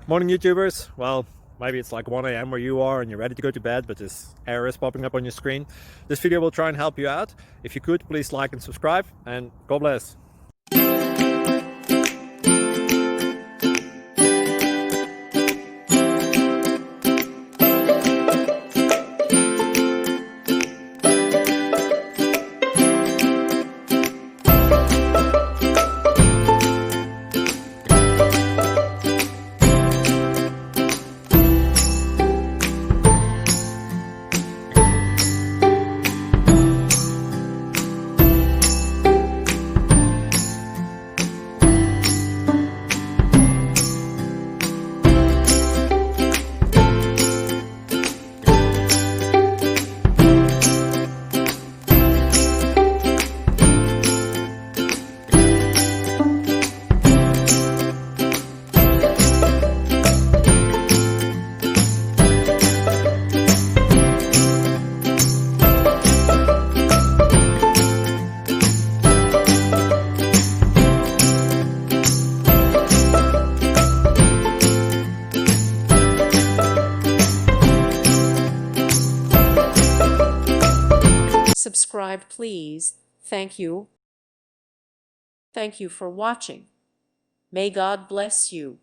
Morning YouTubers. Well, maybe it's like 1 a.m. where you are and you're ready to go to bed, but this error is popping up on your screen. This video will try and help you out. If you could, please like and subscribe, and God bless. Subscribe, please. Thank you. Thank you for watching. May God bless you.